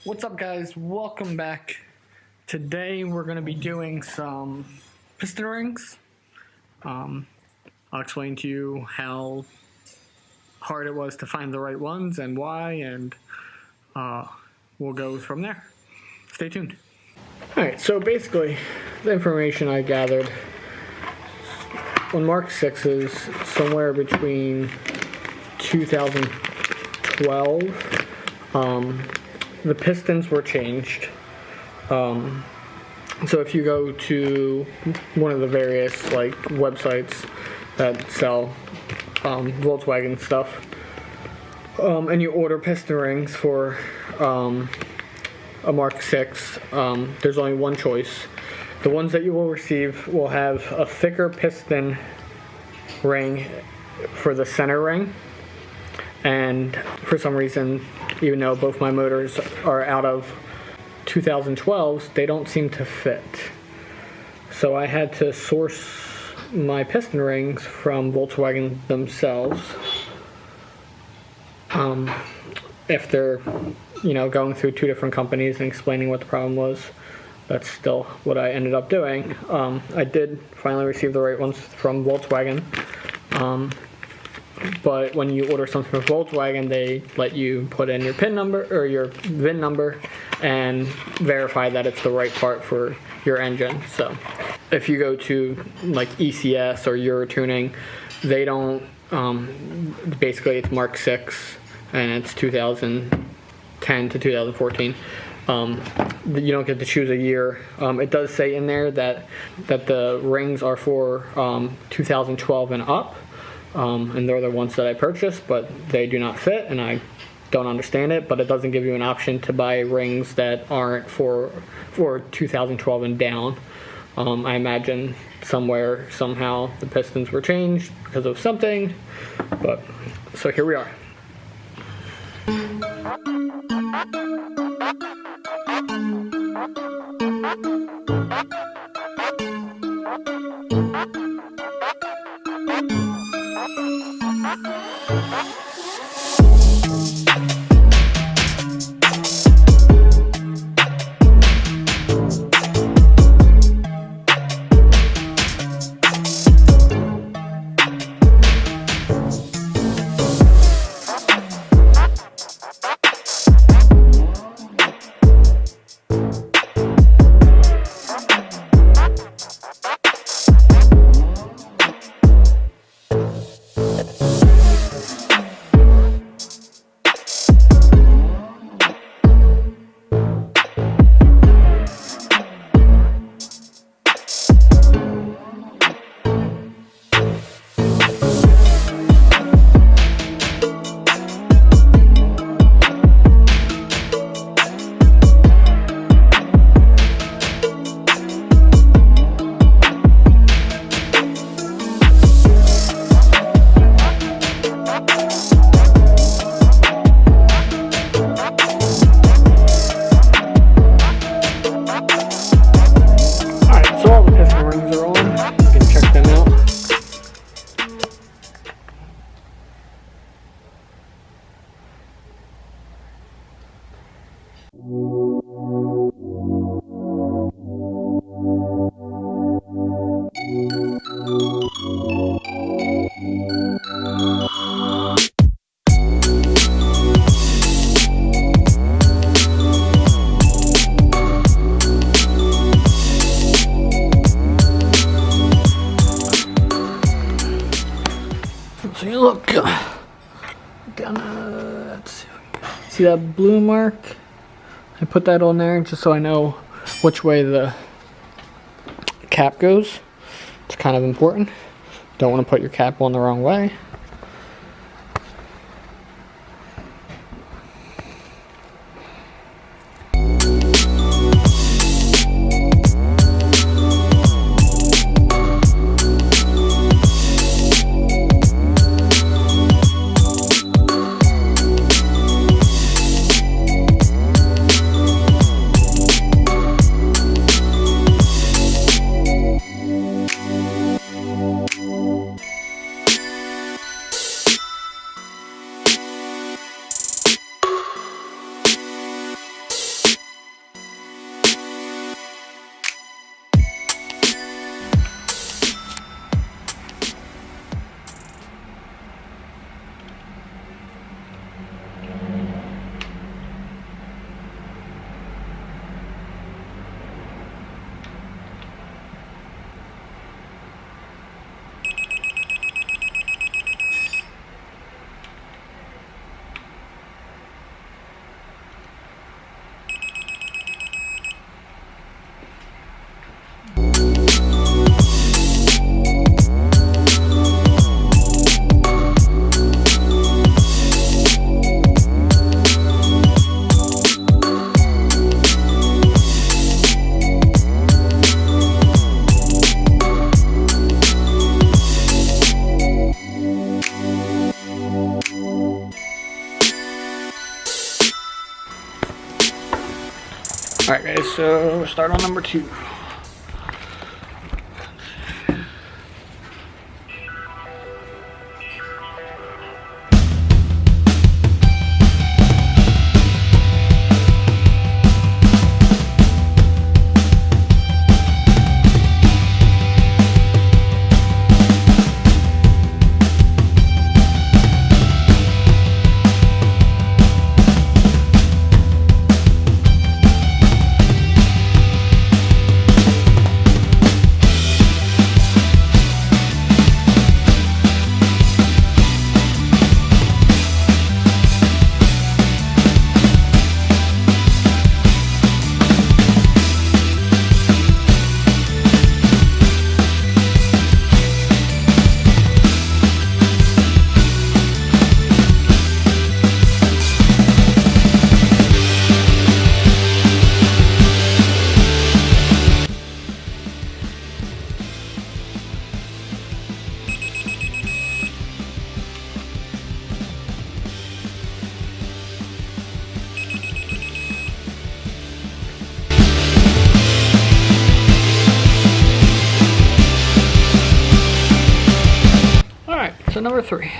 What's up, guys? Welcome back. Today we're going to be doing some piston rings. I'll explain to you how hard it was to find the right ones and why, and we'll go from there. Stay tuned. Alright, so basically the information I gathered on Mark 6s, somewhere between 2012, the pistons were changed. So if you go to one of the various websites that sell Volkswagen stuff, and you order piston rings for a Mark 6, there's only one choice. The ones that you will receive will have a thicker piston ring for the center ring, and for some reason, even though both my motors are out of 2012s, they don't seem to fit. So I had to source my piston rings from Volkswagen themselves. After going through two different companies and explaining what the problem was, that's still what I ended up doing. I did finally receive the right ones from Volkswagen. But when you order something from Volkswagen, they let you put in your PIN number or your VIN number and verify that it's the right part for your engine. So if you go to ECS or Eurotuning, they don't, basically it's Mark 6 and it's 2010 to 2014. You don't get to choose a year. It does say in there that the rings are for 2012 and up. And they're the ones that I purchased, but they do not fit, and I don't understand it. But it doesn't give you an option to buy rings that aren't for 2012 and down. I imagine somehow the pistons were changed because of something. But so here we are. So you look down, let's see that blue mark? I put that on there just so I know which way the cap goes. It's kind of important. Don't want to put your cap on the wrong way. Alright guys, so start on number 2. So number 3.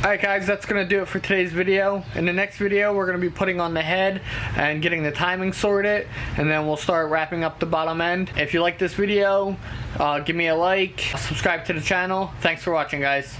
Alright guys, that's going to do it for today's video. In the next video, we're going to be putting on the head and getting the timing sorted, and then we'll start wrapping up the bottom end. If you like this video, give me a like, subscribe to the channel. Thanks for watching, guys.